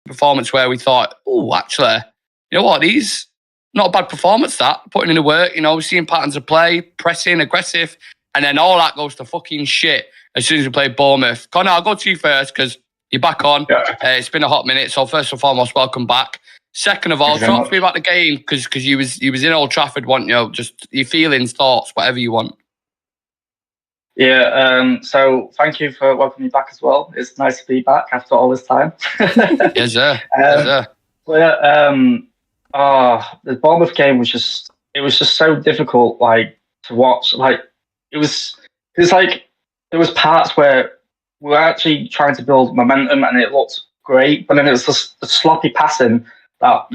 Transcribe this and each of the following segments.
performance where we thought, oh, actually, you know what, he's not a bad performance, that, putting in the work, we're seeing patterns of play, pressing, aggressive, and then all that goes to fucking shit as soon as we play Bournemouth. Connor, I'll go to you first because you're back on. Yeah. It's been a hot minute, so first and foremost, welcome back. Second of all, talk to me about the game because you was in Old Trafford, weren't you? Just your feelings, thoughts, whatever you want. Yeah, so thank you for welcoming me back as well. It's nice to be back after all this time. Yes, sir. Yes, sir. The Bournemouth game was just so difficult, to watch. It was there was parts where we were actually trying to build momentum and it looked great, but then it was just the sloppy passing that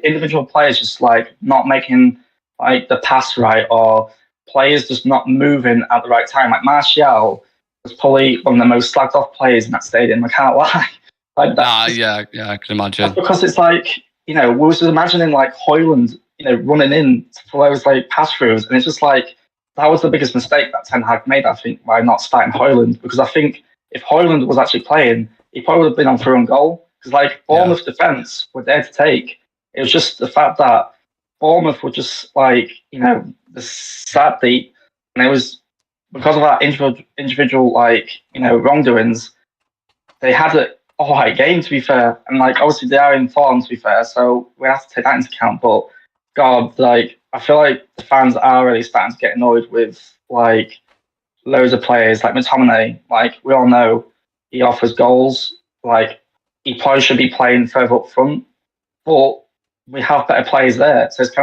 individual players just not making the pass right, or players just not moving at the right time. Martial was probably one of the most slagged off players in that stadium. I can't lie. Yeah, I can imagine. That's because it's we was just imagining Højlund, running in for those pass throughs, and it's just that was the biggest mistake that Ten Hag made, I think, by not starting Højlund, because I think if Højlund was actually playing, he probably would have been on through and goal, because Bournemouth defence were there to take. It was just the fact that Bournemouth were just the sat deep, and it was because of that individual wrongdoings. They had an alright game, to be fair, and obviously they are in form, to be fair, so we have to take that into account. But God, I feel like the fans are really starting to get annoyed with loads of players McTominay. We all know he offers goals. He probably should be playing further up front, but we have better players there, so it's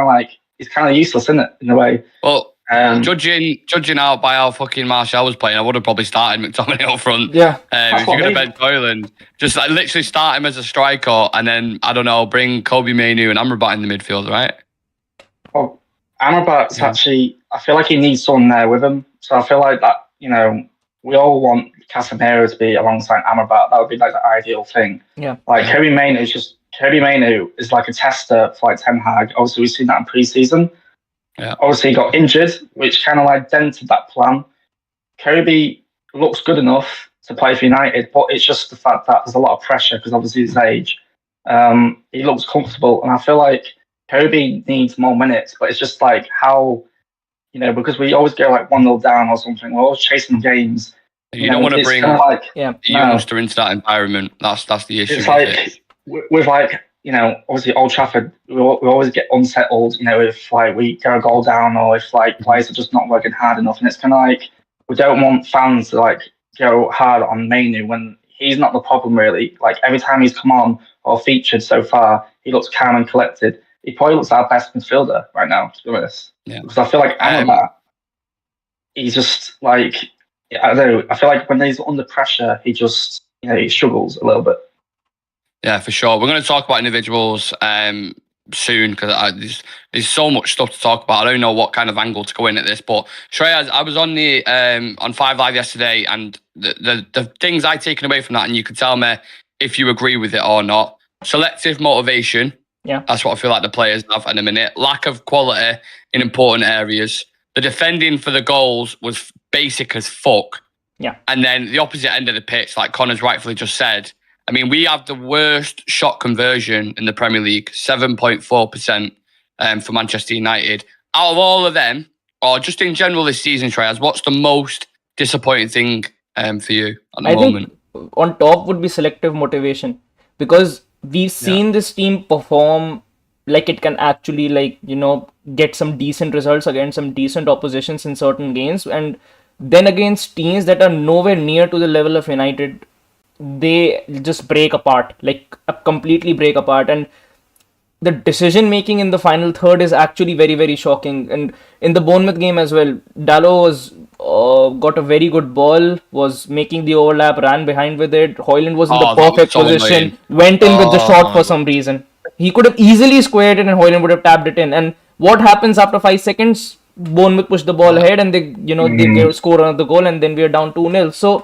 it's kind of useless, isn't it, in a way? Well, judging out by how fucking Martial was playing, I would have probably started McTominay up front. Yeah, if you're going to bench Højlund, just literally start him as a striker, and then I don't know, bring Kobe Mainoo and Amrabat in the midfield, right? Well, Amrabat's actually, I feel like he needs someone there with him. So I feel like that, we all want Casemiro to be alongside Amrabat. That would be the ideal thing. Yeah. Kobe Mainoo is a tester for Ten Hag. Obviously, we've seen that in pre-season. Yeah. Obviously, he got injured, which kind of dented that plan. Kobe looks good enough to play for United, but it's just the fact that there's a lot of pressure because obviously his age. He looks comfortable, and I feel like Kobe needs more minutes, but it's just how, because we always go 1-0 down or something. We're always chasing games. You don't want to bring a youngster into that environment. That's the issue. It's with obviously Old Trafford, we always get unsettled, if we go a goal down, or if players are just not working hard enough, and it's kind of we don't want fans to go hard on Mainoo when he's not the problem really. Every time he's come on or featured so far, he looks calm and collected. He probably looks our best midfielder right now, to be honest. Yeah. Because I feel Amrabat, he's just I don't know. I feel when he's under pressure, he just he struggles a little bit. Yeah, for sure. We're going to talk about individuals soon because there's so much stuff to talk about. I don't know what kind of angle to go in at this, but Shreyas, I was on the on 5 Live yesterday, and the things I've taken away from that, and you can tell me if you agree with it or not. Selective motivation. Yeah, that's what I feel like the players have in a minute. Lack of quality in important areas. The defending for the goals was basic as fuck. Yeah, and then the opposite end of the pitch, like Connor's rightfully just said. I mean, we have the worst shot conversion in the Premier League, 7.4% for Manchester United. Out of all of them, or just in general this season, Shreyas, what's the most disappointing thing for you at the moment? Think on top would be selective motivation, because we've seen this team perform it can actually get some decent results against some decent oppositions in certain games, and then against teams that are nowhere near to the level of United, they just break apart, completely break apart. And the decision making in the final third is actually very, very shocking. And in the Bournemouth game as well, Dalot was got a very good ball, was making the overlap, ran behind with it. Højlund was in the perfect position, went in with the shot for some reason. He could have easily squared it and Højlund would have tapped it in. And what happens after 5 seconds? Bournemouth push the ball ahead and they score another goal, and then we are down 2-0. So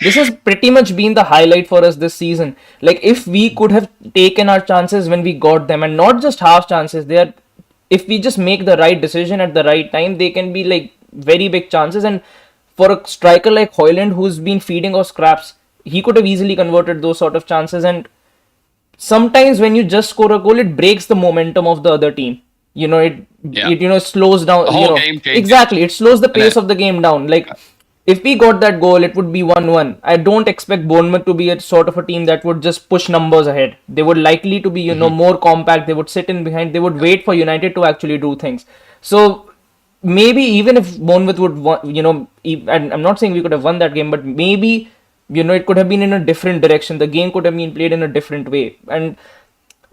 this has pretty much been the highlight for us this season. If we could have taken our chances when we got them, and not just half chances, if we just make the right decision at the right time, they can be very big chances. And for a striker like Højlund, who's been feeding us scraps, he could have easily converted those sort of chances. And sometimes when you just score a goal, it breaks the momentum of the other team. It slows down. The whole game changes. Exactly, it slows the pace it? of the game down. Like, if we got that goal, it would be 1-1. I don't expect Bournemouth to be a sort of a team that would just push numbers ahead. They would likely to be, more compact. They would sit in behind. They would wait for United to actually do things. So maybe even if Bournemouth would, and I'm not saying we could have won that game, but maybe, it could have been in a different direction. The game could have been played in a different way. And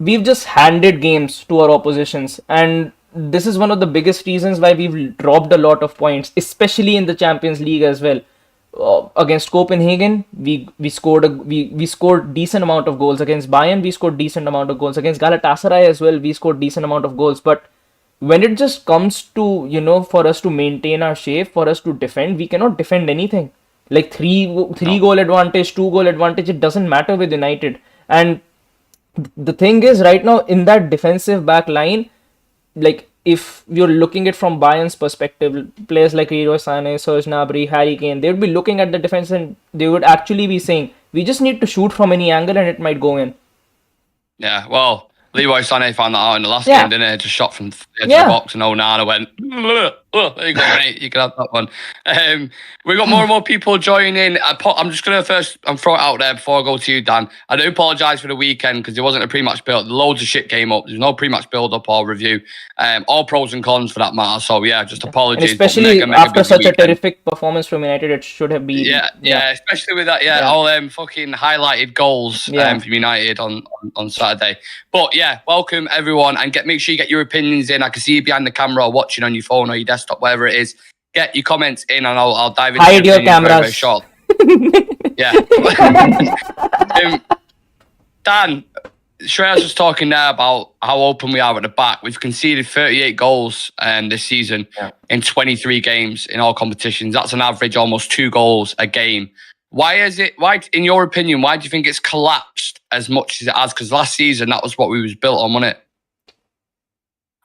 we've just handed games to our oppositions, and this is one of the biggest reasons why we've dropped a lot of points, especially in the Champions League as well. Against Copenhagen, we scored decent amount of goals. Against Bayern, we scored decent amount of goals. Against Galatasaray as well, we scored decent amount of goals. But when it just comes to, for us to maintain our shape, for us to defend, we cannot defend anything. Like three goal advantage, 2 goal advantage, it doesn't matter with United. And the thing is, right now in that defensive back line, like if you're looking at from Bayern's perspective, players like Leroy Sané, Serge Gnabry, Harry Kane, they would be looking at the defense and they would actually be saying, we just need to shoot from any angle and it might go in. Yeah, well, Leroy Sané found that out in the last game, didn't he? Just shot from the edge of the box, and Onana went, there you go, mate. You can have that one. We got more and more people joining. I'm just going to first throw it out there before I go to you, Dan. I do apologise for the weekend because there wasn't a pre-match build. Loads of shit came up. There's no pre-match build-up or review. All pros and cons for that matter. So, yeah, just apologies. And especially after such a terrific performance from United, it should have been. Yeah, especially with that, all fucking highlighted goals from United on Saturday. But, yeah, welcome everyone, and make sure you get your opinions in. I can see you behind the camera or watching on your phone or your desktop, whatever it is. Get your comments in, and I'll dive into hide your cameras. Very short. Yeah. Dan, Shreya's was talking there about how open we are at the back. We've conceded 38 goals this season in 23 games in all competitions. That's an average almost 2 goals a game. Why, in your opinion, why do you think it's collapsed as much as it has? Because last season, that was what we was built on, wasn't it?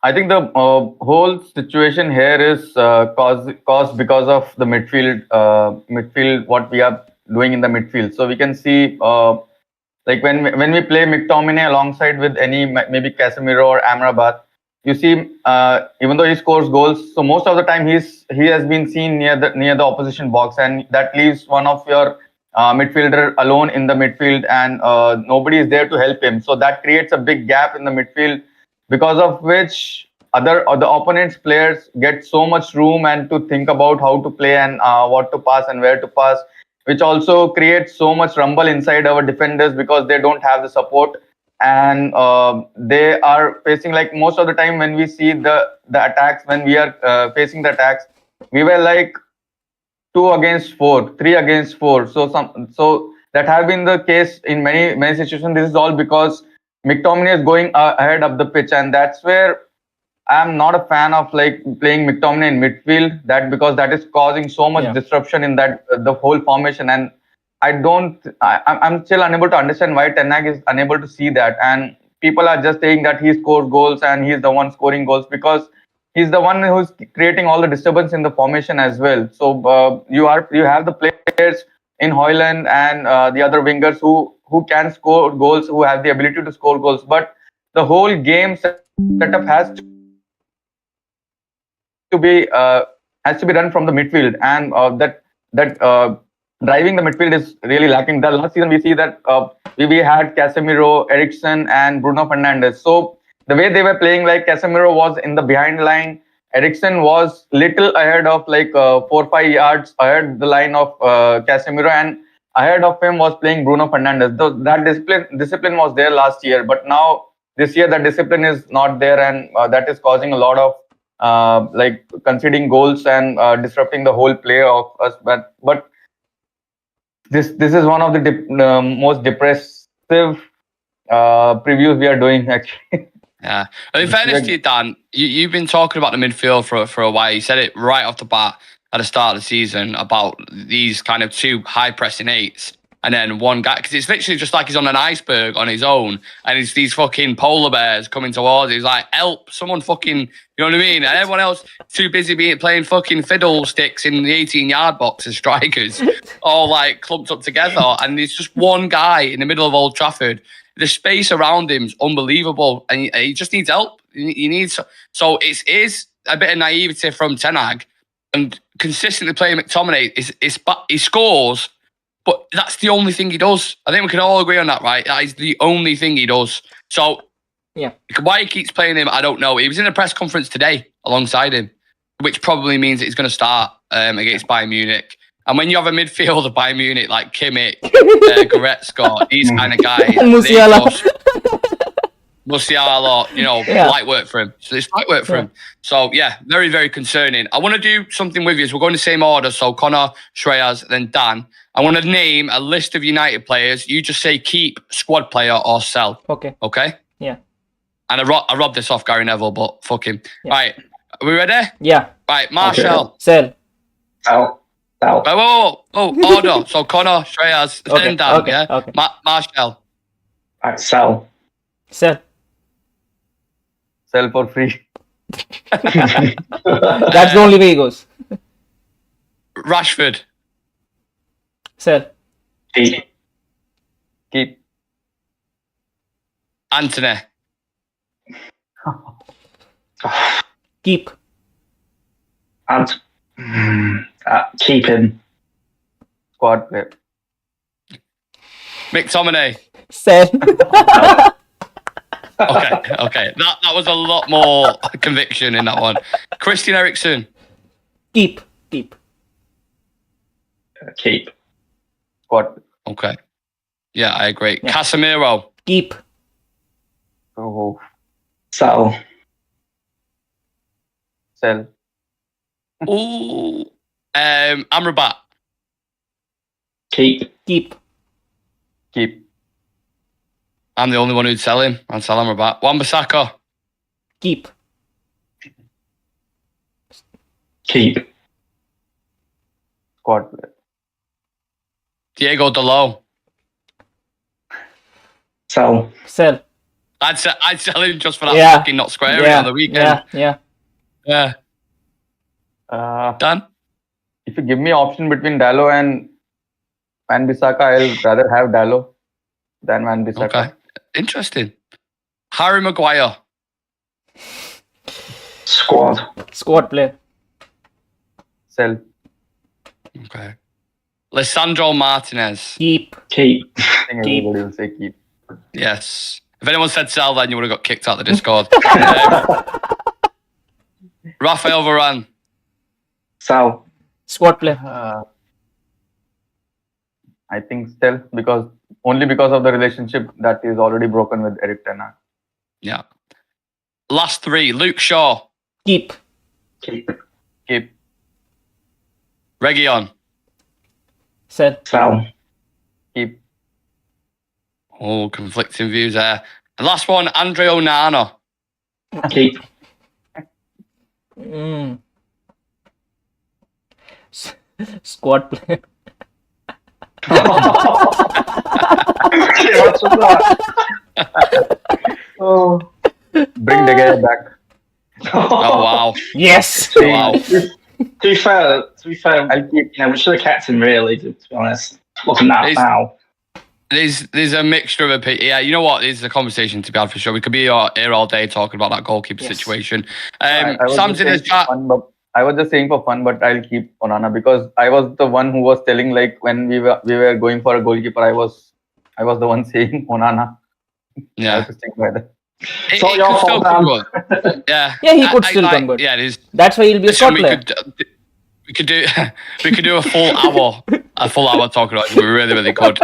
I think the whole situation here is caused because of the midfield, what we are doing in the midfield. So we can see, like when we play McTominay alongside with any maybe Casemiro or Amrabat, you see, even though he scores goals, so most of the time he has been seen near the opposition box, and that leaves one of your midfielder alone in the midfield, and nobody is there to help him. So that creates a big gap in the midfield, because of which the opponent's players get so much room and to think about how to play and what to pass and where to pass, which also creates so much rumble inside our defenders because they don't have the support, and they are facing, like most of the time when we see the attacks, when we are facing the attacks, we were like 2 against 4, 3 against 4. So that have been the case in many situations. This is all because McTominay is going ahead of the pitch, and that's where I'm not a fan of like playing McTominay in midfield. Because that is causing so much disruption in that the whole formation, and I'm still unable to understand why Ten Hag is unable to see that. And people are just saying that he scores goals and he's the one scoring goals because he's the one who's creating all the disturbance in the formation as well. So you have the players in Højlund and the other wingers who can score goals, who have the ability to score goals, but the whole game setup has to be done from the midfield, and that driving the midfield is really lacking. The last season we see that we had Casemiro, Eriksen, and Bruno Fernandes. So the way they were playing, like Casemiro was in the behind line, Eriksen was little ahead of like 4-5 yards ahead the line of Casemiro, and ahead of him was playing Bruno Fernandes. That discipline was there last year, but now this year that discipline is not there, and that is causing a lot of like conceding goals and disrupting the whole play of us. But this is one of the most depressive previews we are doing actually. Yeah. In fairness to you, Dan, you've been talking about the midfield for a while. You said it right off the bat at the start of the season about these kind of 2 high pressing 8s. and then one guy, because it's literally just like he's on an iceberg on his own, and it's these fucking polar bears coming towards him. He's like, help, someone fucking, you know what I mean? And everyone else too busy playing fucking fiddle sticks in the 18-yard box as strikers, all like clumped up together. And there's just one guy in the middle of Old Trafford. The space around him's unbelievable, and he just needs help. He needs, so it is a bit of naivety from Ten Hag, and consistently playing McTominay he scores. But that's the only thing he does. I think we can all agree on that, right? That is the only thing he does. So, yeah, why he keeps playing him, I don't know. He was in a press conference today alongside him, which probably means that he's going to start against Bayern Munich. And when you have a midfield of Bayern Munich like Kimmich, Goretzka, these kind of guys, Musiala, light work for him. So it's light work for him. So yeah, very, very concerning. I want to do something with you. So we're going in the same order. So Connor, Shreyas, then Dan. I want to name a list of United players. You just say keep, squad player, or sell. Okay. Okay? Yeah. And I robbed this off Gary Neville, but fuck him. Yeah. Right. Are we ready? Yeah. Right, Marshall. Sell. Sell. Oh, order. So Connor, Shreyas, then Dan, yeah? Okay. Marshall. Right, sell. Sell. Sell for free. That's the only way he goes. Rashford. Sell. Keep. Anthony. Keep. And keep him. Squad player. McTominay. Sell. Okay. That was a lot more conviction in that one. Christian Eriksen. Keep. Keep. Squad. Okay. Yeah, I agree. Yeah. Casemiro. Keep. Oh. Sell. Sell. Ooh. Amrabat. Keep. Keep. I'm the only one who'd sell him. I'd sell Amrabat. Wan-Bissaka. Keep. Squad player. Diego Dalot. Sell. I'd sell him just for that Yeah. fucking not squaring on the weekend. Yeah. Dan? If you give me option between Dalot and Wan-Bissaka, I'll rather have Dalot than Wan-Bissaka. Okay. Interesting. Harry Maguire. Squad player. Sell. Okay. Lisandro Martinez. Keep. I think everybody will say keep. Yes. If anyone said sell, then you would have got kicked out of the Discord. Rafael Varane. Sell. Squad player. I think still because of the relationship that is already broken with Eric Ten Hag. Yeah. Last three. Luke Shaw. Keep. Reguilon. Sell. Keep. Oh, conflicting views there. And last one, Andre Onana. Keep. Squad player. Bring the guy back. Oh, wow. Yes. Wow. To be fair, I'll keep. we should have kept him really. To be honest, looking at it now. There's a mixture of opinion. Yeah, you know what? There's a conversation to be had for sure. We could be here all day talking about that goalkeeper situation. Sam's in his chat. I was just saying for fun, but I'll keep Onana because I was the one who was telling, like, when we were going for a goalkeeper, I was the one saying Onana. I have to stick by that. It could still come good. Yeah. Yeah, he could still come good. Yeah, it is. That's why he'll be a squad player. We could do a full hour talking about it. We really, really could.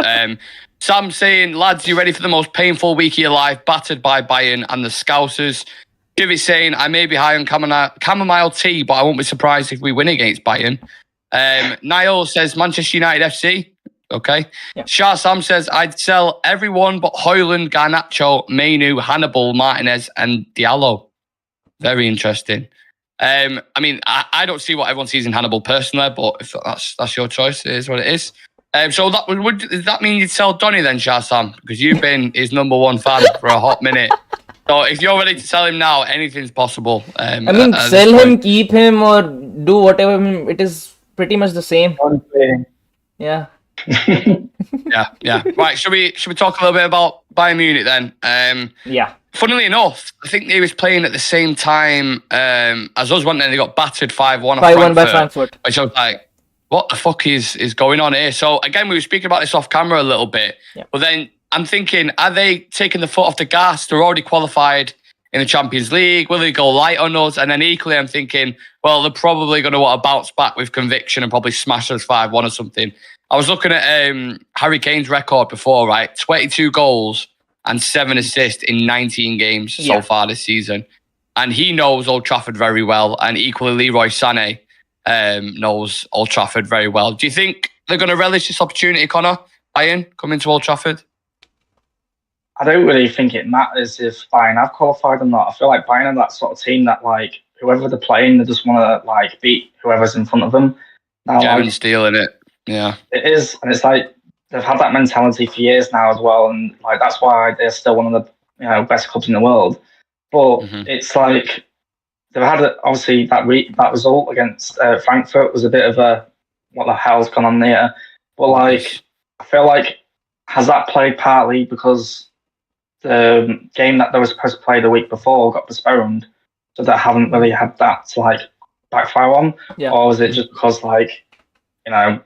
Sam saying, lads, you ready for the most painful week of your life? Battered by Bayern and the Scousers. Jivy saying, I may be high on chamomile tea, but I won't be surprised if we win against Bayern. Niall says Manchester United FC. Okay. Yeah. Shah Sam says, I'd sell everyone but Højlund, Garnacho, Mainu, Hannibal, Martinez, and Diallo. Very interesting. I mean, I don't see what everyone sees in Hannibal personally, but if that's your choice, it is what it is. So does that mean you'd sell Donny then, Shah-Sam? Because you've been his number one fan for a hot minute. So if you're ready to sell him now, anything's possible. I mean, sell him, keep him, or do whatever. I mean, it is pretty much the same. Yeah. yeah. Right, should we talk a little bit about Bayern Munich then? Yeah. Funnily enough, I think they was playing at the same time as us, weren't they? They got battered 5-1 5-1 by Frankfurt. Which I was like, what the fuck is going on here? So again, we were speaking about this off camera a little bit, but then I'm thinking, are they taking the foot off the gas? They're already qualified in the Champions League. Will they go light on us? And then equally, I'm thinking, well, they're probably going to want to bounce back with conviction and probably smash us 5-1 or something. I was looking at Harry Kane's record before, right? 22 goals and 7 assists in 19 games so far this season. And he knows Old Trafford very well. And equally, Leroy Sané knows Old Trafford very well. Do you think they're going to relish this opportunity, Connor? Bayern coming to Old Trafford? I don't really think it matters if Bayern have qualified or not. I feel like Bayern are that sort of team that, like, whoever they're playing, they just want to, like, beat whoever's in front of them. Now, German stealing it. Yeah. It is. And it's like they've had that mentality for years now as well. And, like, that's why they're still one of the best clubs in the world. But it's like they've had, obviously, that result against Frankfurt was a bit of a, what the hell's gone on there? But, like, I feel like, has that played partly because the game that they were supposed to play the week before got postponed, so they haven't really had that to, like, backfire on? Or is it just because, like, I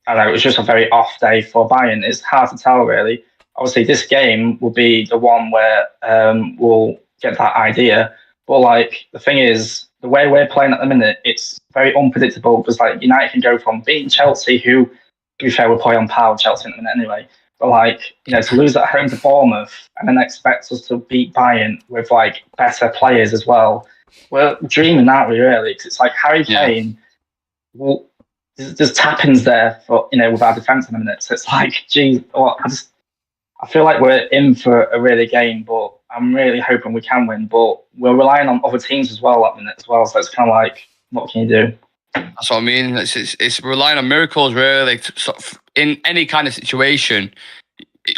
don't know, it was just a very off day for Bayern? It's hard to tell, really. Obviously, this game will be the one where we'll get that idea. But, like, the thing is, the way we're playing at the minute, it's very unpredictable because, like, United can go from beating Chelsea, who, to be fair, we're probably on par with Chelsea at the minute anyway. But, like, to lose at home to Bournemouth and then expect us to beat Bayern with, like, better players as well. We're dreaming, aren't we, really? Because it's like Harry Kane, well, there's tap-ins there for, with our defence in a minute. So it's like, geez, I feel like we're in for a really game, but I'm really hoping we can win. But we're relying on other teams as well at the minute as well. So it's kind of like, what can you do? That's what I mean. It's relying on miracles, really. Sort of in any kind of situation,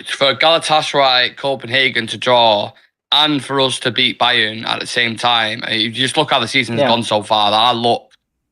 for Galatasaray, Copenhagen to draw, and for us to beat Bayern at the same time. You just look how the season's gone so far. Our luck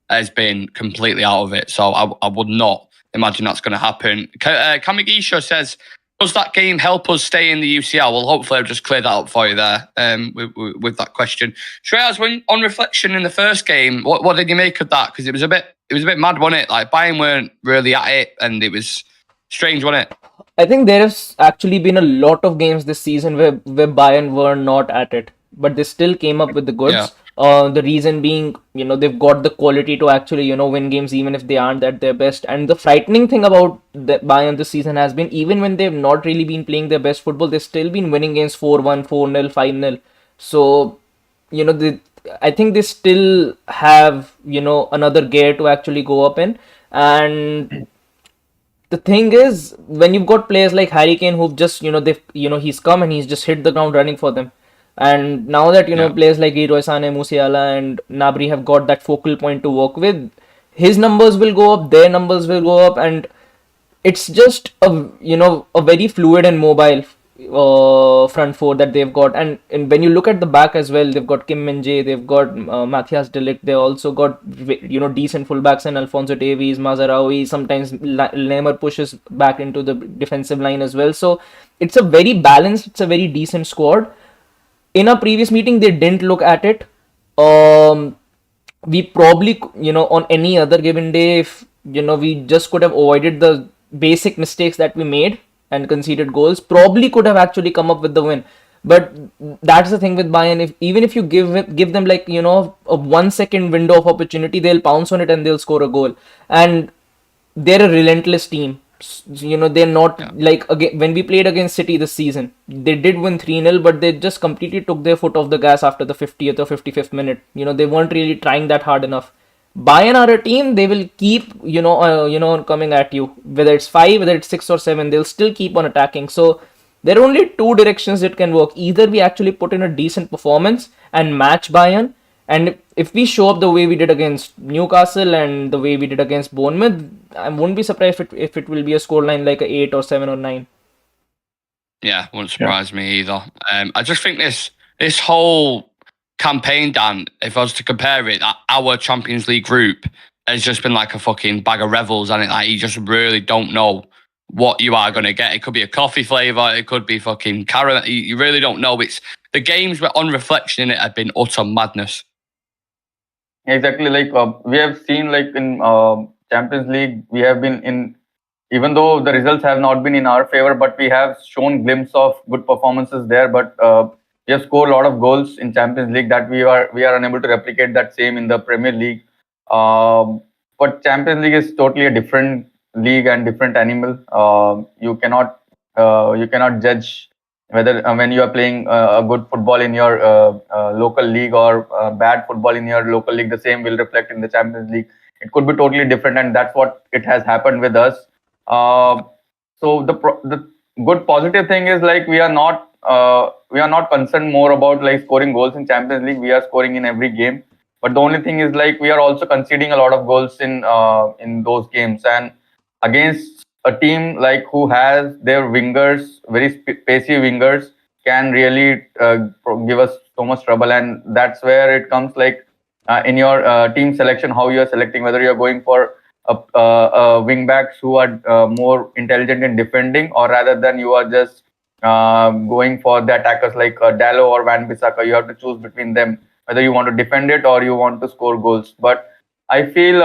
has been completely out of it. So I would not imagine that's going to happen. Kamigisha says, does that game help us stay in the UCL? Well, hopefully I've just cleared that up for you there with that question. Shreyas, when on reflection in the first game, what did you make of that? Because it was a bit mad, wasn't it? Like, Bayern weren't really at it, and it was strange, wasn't it? I think there has actually been a lot of games this season where Bayern were not at it, but they still came up with the goods. Yeah. The reason being, they've got the quality to actually, win games even if they aren't at their best. And the frightening thing about the Bayern this season has been, even when they've not really been playing their best football, they've still been winning games 4-1, 4-0, 5-0. So, I think they still have, another gear to actually go up in. And the thing is, when you've got players like Harry Kane who've just, he's come and he's just hit the ground running for them. And now that, players like Leroy Sané, Musiala and Gnabry have got that focal point to work with, his numbers will go up, their numbers will go up, and it's just a very fluid and mobile front four that they've got. And when you look at the back as well, they've got Kim Min-jae, they've got Matthias de Ligt, they also got decent fullbacks in Alphonso Davies, Mazraoui. Sometimes Neymar pushes back into the defensive line as well. So it's a very balanced, it's a very decent squad. In a previous meeting, they didn't look at it. We probably, on any other given day, if, we just could have avoided the basic mistakes that we made and conceded goals, probably could have actually come up with the win. But that's the thing with Bayern. Even if you give them like, a 1 second window of opportunity, they'll pounce on it and they'll score a goal. And they're a relentless team. They're not like, again, when we played against City this season, they did win 3-0, but they just completely took their foot off the gas after the 50th or 55th minute. They weren't really trying that hard enough. Bayern are a team, they will keep, coming at you. Whether it's 5, whether it's 6 or 7, they'll still keep on attacking. So there are only two directions it can work. Either we actually put in a decent performance and match Bayern And if we show up the way we did against Newcastle and the way we did against Bournemouth, I won't be surprised if it will be a scoreline like a 8 or 7 or 9. Yeah, wouldn't surprise me either. I just think this whole campaign, Dan, if I was to compare it, our Champions League group has just been like a fucking bag of revels, and like you just really don't know what you are going to get. It could be a coffee flavour, it could be fucking caramel. You really don't know. It's the games were on reflection in it have been utter madness. Exactly, like we have seen, like in Champions League, we have been in, even though the results have not been in our favor, but we have shown glimpse of good performances there. But we have scored a lot of goals in Champions League that we are unable to replicate that same in the Premier League. But Champions League is totally a different league and different animal. You cannot judge whether when you are playing a good football in your local league or bad football in your local league, the same will reflect in the Champions League. It could be totally different, and that's what it has happened with us. So the good positive thing is, like, we are not concerned more about like scoring goals in Champions League. We are scoring in every game, but the only thing is, like, we are also conceding a lot of goals in those games, and against a team like who has their wingers, very pacey wingers, can really give us so much trouble. And that's where it comes, like, in your team selection, how you are selecting, whether you're going for wing backs who are more intelligent in defending, or rather than you are just going for the attackers like Dallo or Van Bissaka. You have to choose between them, whether you want to defend it or you want to score goals. But I feel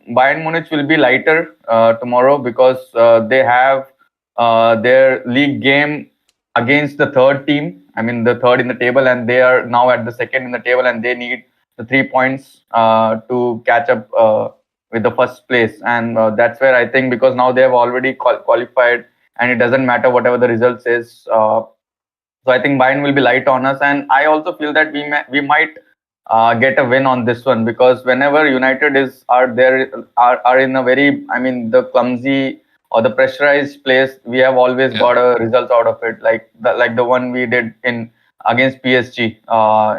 Bayern Munich will be lighter tomorrow, because they have their league game against the third team. I mean, the third in the table, and they are now at the second in the table, and they need the 3 points to catch up with the first place. And that's where I think, because now they have already qualified, and it doesn't matter whatever the result is. So I think Bayern will be light on us, and I also feel that we might get a win on this one, because whenever United are in a very, I mean, the clumsy or the pressurized place, we have always got a result out of it, like the one we did in against PSG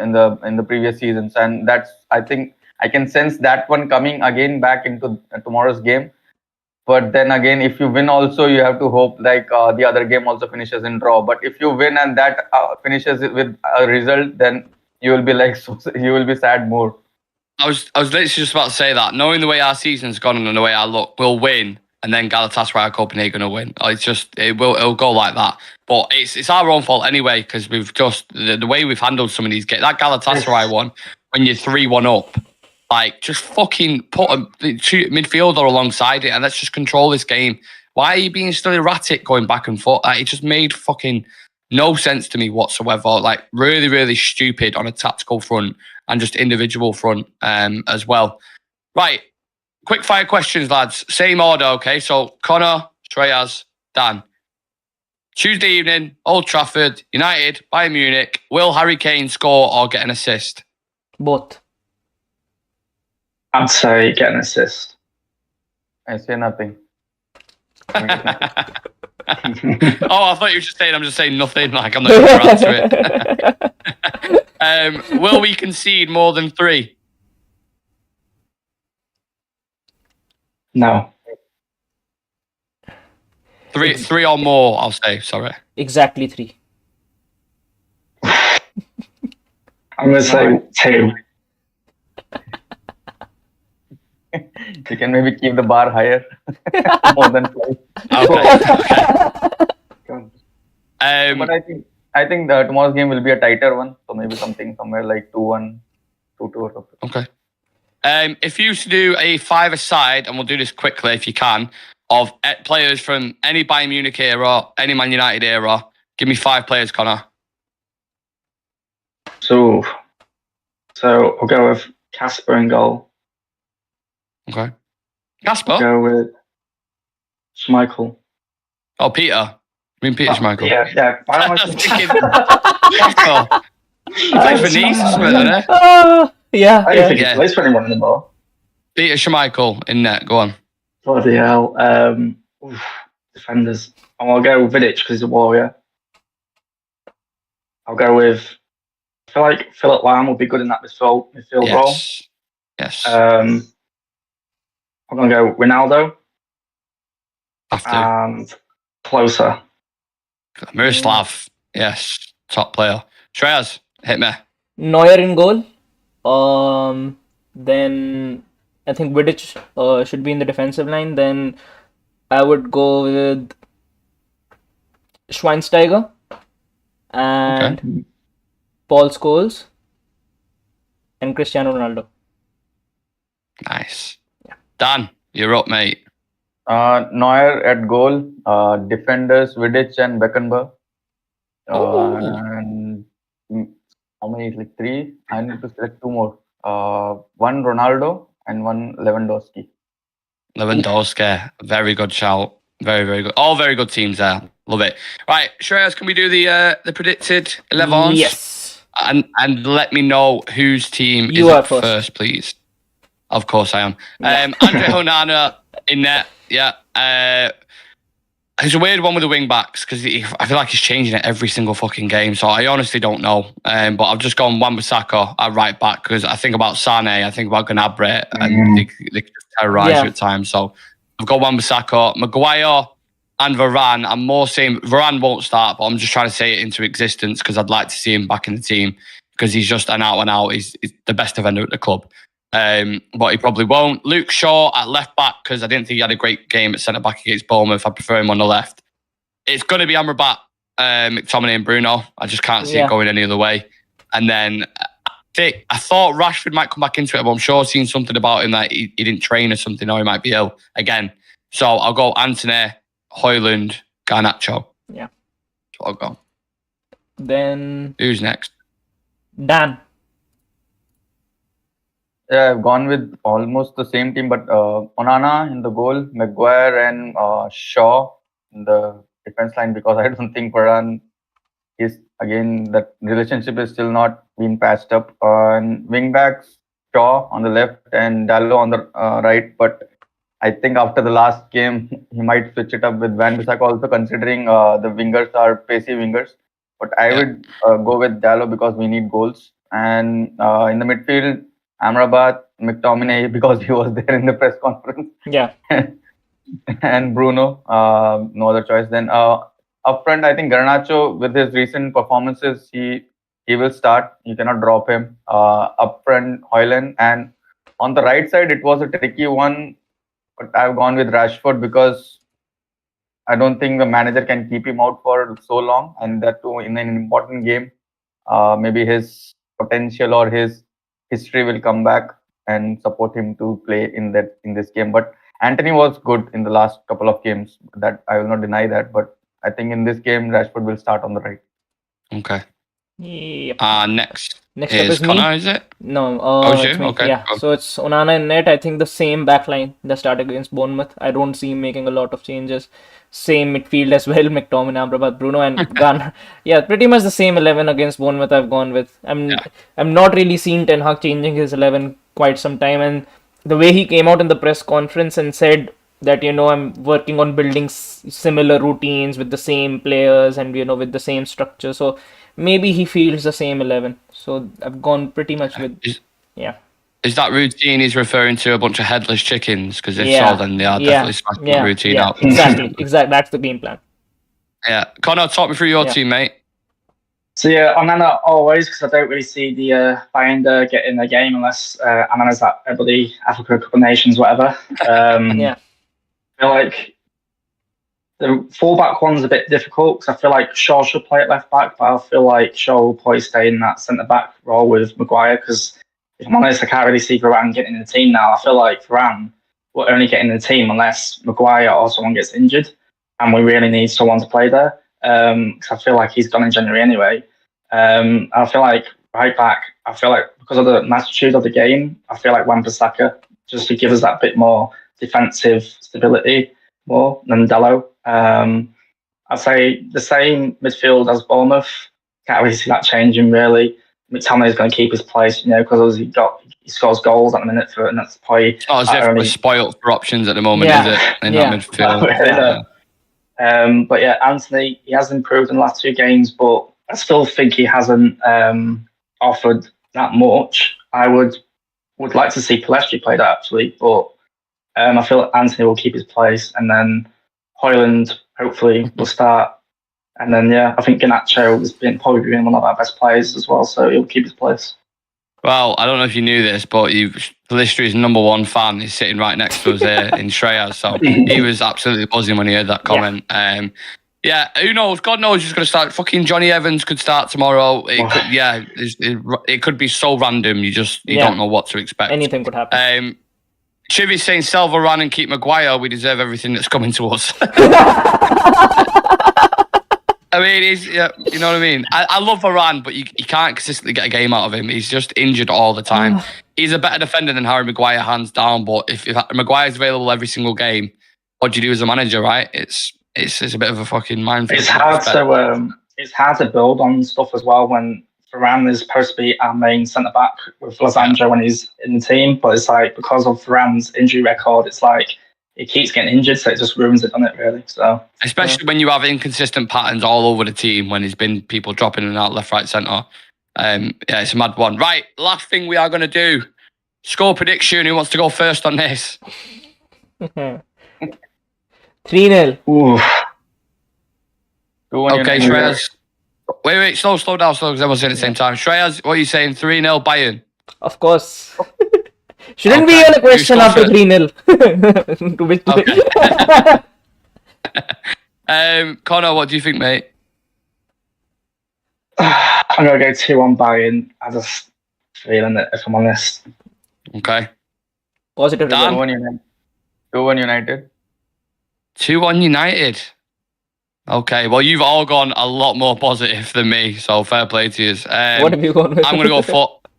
in the previous seasons. And that's, I think I can sense that one coming again back into tomorrow's game. But then again, if you win also, you have to hope like the other game also finishes in draw. But if you win and that finishes with a result, then you will be like you will be sad more. I was literally just about to say that. Knowing the way our season's gone and the way I look, we'll win, and then Galatasaray Copenhagen will win. It'll go like that. But it's our own fault anyway, because we've just the way we've handled some of these games. That Galatasaray one, when you're 3-1 up, like, just fucking put a midfielder alongside it and let's just control this game. Why are you being still erratic going back and forth? Like, it just made fucking no sense to me whatsoever. Like, really, really stupid on a tactical front and just individual front as well. Right. Quick fire questions, lads. Same order, okay? So Connor, Shreyas, Dan. Tuesday evening, Old Trafford, United, Bayern Munich. Will Harry Kane score or get an assist? Both. I'd say get an assist. I say nothing. Oh, I thought you were just saying I'm just saying nothing. Like, I'm not going to answer it. Will we concede more than 3? No. 3 or more, I'll say. Sorry. Exactly 3. I'm going to say 2. You can maybe keep the bar higher. More than 5. Okay. But I think the tomorrow's game will be a tighter one. So maybe something somewhere like 2-1, 2-2 or something. Okay. If you used to do a 5-a-side, and we'll do this quickly if you can, of players from any Bayern Munich era, any Man United era, give me 5 players, Connor. So I'll go with Casper in goal. Okay. Casper? I'll go with Schmeichel. Oh, Peter. I mean Peter Schmeichel. Yeah. Why am I thinking Casper. He plays for Nice, isn't it? Yeah. I don't think he plays for anyone anymore. Peter Schmeichel in net. Go on. Bloody hell. Defenders. I'll go with Vidic because he's a warrior. I'll go with I feel like Philip Lahm would be good in that midfield role. Yes. I'm going to go Ronaldo Have to. and closer. Miroslav. Yes. Top player. Shreyas, hit me. Neuer in goal. Then I think Vidic should be in the defensive line. Then I would go with Schweinsteiger and Paul Scholes and Cristiano Ronaldo. Nice. Dan, you're up, mate. Neuer at goal. Defenders Vidic and Beckenbauer. Ooh. And how many? Like 3. I need to select 2 more. One Ronaldo and one Lewandowski. Lewandowski, very good shout. Very, very good. All very good teams there. Love it. Right, Shreyas, can we do the predicted 11s? Yes. And let me know whose team You is are up first. please. Of course I am. Yeah. Andre Onana in net. Yeah. It's a weird one with the wing backs because I feel like he's changing it every single fucking game. So I honestly don't know. But I've just gone Wan-Bissaka at right back because I think about Sane, I think about Gnabry, and they can just terrorise you at times. So I've got Wan-Bissaka, Maguire, and Varane. I'm more saying Varane won't start, but I'm just trying to say it into existence because I'd like to see him back in the team because he's just an out and out. He's the best defender at the club. But he probably won't. Luke Shaw at left back because I didn't think he had a great game at centre back against Bournemouth. I prefer him on the left. It's going to be Amrabat, McTominay and Bruno. I just can't see it going any other way. And then I thought Rashford might come back into it, but I'm sure I've seen something about him that he didn't train or something, or he might be ill again. So I'll go Antony, Højlund, Garnacho. Yeah. So I'll go. Then Who's next? Dan. Yeah, I've gone with almost the same team, but Onana in the goal, Maguire and Shaw in the defense line because I don't think Varane is, again, that relationship is still not being patched up. And wing backs, Shaw on the left and Dallo on the right. But I think after the last game, he might switch it up with Wan-Bissaka also, considering the wingers are pacey wingers. But I would go with Dallo because we need goals. And in the midfield, Amrabat, McTominay because he was there in the press conference. Yeah. And Bruno, no other choice. Then up front, I think Garnacho with his recent performances, he will start. You cannot drop him. Up front, Højlund. And on the right side, it was a tricky one, but I've gone with Rashford because I don't think the manager can keep him out for so long, and that too in an important game. Maybe his potential or his history will come back and support him to play in this game. But Antony was good in the last couple of games. That I will not deny that. But I think in this game, Rashford will start on the right. Okay. Yep. Next Next is up is Connor, me. is it? No, it's it's you? me. Okay, Yeah. go. So it's Onana in net. I think the same backline that started against Bournemouth. I don't see him making a lot of changes. Same midfield as well. McTominay, Amrabat, Bruno, and Ghana. Yeah, pretty much the same 11 against Bournemouth I've gone with. I'm not really seeing Ten Hag changing his 11 quite some time. And the way he came out in the press conference and said that, I'm working on building similar routines with the same players and, with the same structure. So maybe he feels the same 11. So I've gone pretty much with, Is that routine he's referring to a bunch of headless chickens? Because if Yeah. so, then they are definitely smashing the routine up. Exactly. That's the game plan. Yeah. Connor, talk me through your team, mate. So yeah, Onana always, because I don't really see the Bayern getting a game unless Onana's at everybody Africa Cup of Nations, whatever. Yeah. I feel like the fullback one's a bit difficult because I feel like Shaw should play at left back, but I feel like Shaw will probably stay in that centre back role with Maguire because if I'm honest, I can't really see Varane getting in the team now. I feel like Varane will only get in the team unless Maguire or someone gets injured, and we really need someone to play there because I feel like he's gone in January anyway. I feel like right back, I feel like because of the magnitude of the game, I feel like Wan-Bissaka just to give us that bit more defensive stability more than Dallo. I'd say the same midfield as Bournemouth. Can't really see that changing really. McTominay is going to keep his place, because he scores goals at the minute and that's probably. It's not as if we're spoiled for options at the moment, is it? In that midfield. But yeah, Antony, he has improved in the last 2 games, but I still think he hasn't offered that much. I would like to see Pellistri play that actually, but I feel like Anthony will keep his place, and then Højlund hopefully will start, and then I think Garnacho has probably been one of our best players as well, so he'll keep his place. Well, I don't know if you knew this, but Pellistri's number one fan is sitting right next to us here in Shreyas, so he was absolutely buzzing when he heard that comment. Who knows? God knows who's going to start. Fucking Johnny Evans could start tomorrow. It could be so random. You don't know what to expect. Anything could happen. Chivy's saying sell Varane and keep Maguire. We deserve everything that's coming to us. I mean, you know what I mean? I love Varane, but you can't consistently get a game out of him. He's just injured all the time. He's a better defender than Harry Maguire, hands down. But if Maguire's available every single game, what do you do as a manager, right? It's a bit of a fucking minefield. It's hard to build on stuff as well when Varane is supposed to be our main centre back with Losandro when he's in the team. But it's like because of Varane's injury record, it's like he keeps getting injured, so it just ruins it, doesn't it, really? So especially when you have inconsistent patterns all over the team, when there's been people dropping in and out left, right, centre. It's a mad one. Right, last thing we are going to do, score prediction. Who wants to go first on this? 3-0. Okay, Shreyas. Wait, slow down, because everyone's saying at the same time. Shreyas, what are you saying? 3-0 Bayern? Of course. Shouldn't be a question after 3-0. Connor, what do you think, mate? I'm going to go 2-1 Bayern. I just feeling it, if I'm honest. Okay. Positive. 2-1 United. 2-1 United. Okay, well, you've all gone a lot more positive than me, so fair play to you. What have you gone with? I'm going to go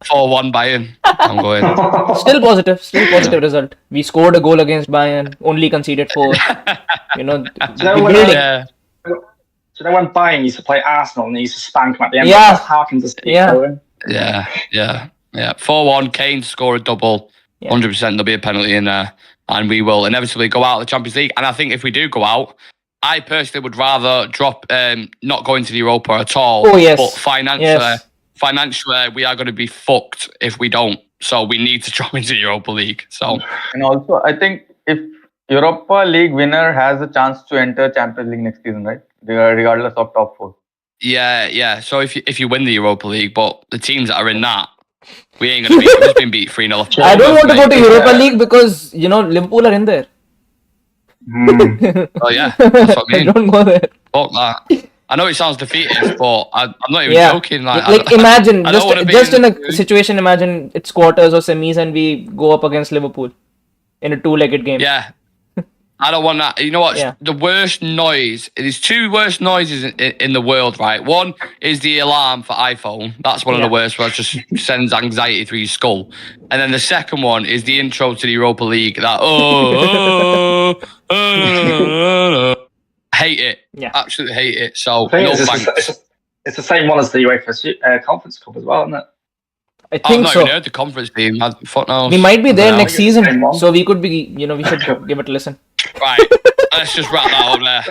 4-1 Bayern. I'm going. Still positive result. We scored a goal against Bayern, only conceded 4. Do you know when Bayern used to play Arsenal and they used to spank them at the end? Yeah. How can just keep going? Yeah. 4-1, Kane score a double. 100% there'll be a penalty in there, and we will inevitably go out of the Champions League. And I think if we do go out, I personally would rather drop not going to the Europa at all. Oh, yes. But financially, we are going to be fucked if we don't. So we need to drop into the Europa League. So, and also, I think if Europa League winner has a chance to enter Champions League next season, right? Regardless of top 4. Yeah. So if you win the Europa League, but the teams that are in that, we ain't going to beat. We've just been beat 3-0. I don't want to go to Europa League because Liverpool are in there. Oh yeah, that's what I mean. Don't go there. Fuck that. I know it sounds defeatist, but I'm not even joking. Like imagine, just in a situation, imagine it's quarters or semis and we go up against Liverpool in a 2-legged game. Yeah. I don't want that. You know what? Yeah. The worst noise, there's 2 worst noises in the world, right? One is the alarm for iPhone. That's one of the worst, where it just sends anxiety through your skull. And then the second one is the intro to the Europa League. That, hate it. Yeah. Absolutely hate it. So, no thanks. It's the same one as the UEFA Conference Cup as well, isn't it? I think I've not even heard the conference team. Fuck no. We might be there next season, so we could be, we should give it a listen. Right, let's just wrap that up there.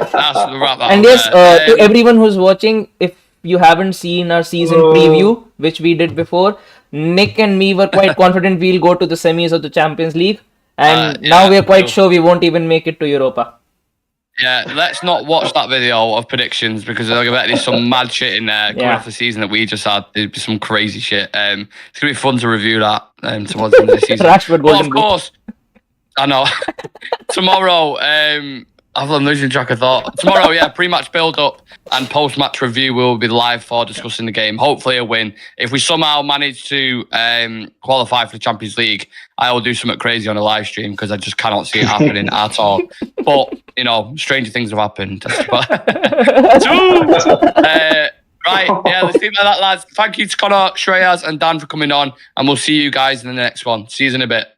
And yes, to everyone who's watching, if you haven't seen our season preview, which we did before, Nick and me were quite confident we'll go to the semis of the Champions League, and now we're quite sure we won't even make it to Europa. Yeah, let's not watch that video of predictions because I bet there's some mad shit in there coming off the season that we just had. There'd be some crazy shit. It's going to be fun to review that towards the end of the season. Rashford Golden Boot. Of course, I know. Tomorrow, I'm losing track of thought. Tomorrow, pre-match build-up and post-match review will be live for discussing the game. Hopefully a win. If we somehow manage to qualify for the Champions League, I will do something crazy on a live stream because I just cannot see it happening at all. But, stranger things have happened. Right, let's leave it at that, lads. Thank you to Connor, Shreyas and Dan for coming on, and we'll see you guys in the next one. See you in a bit.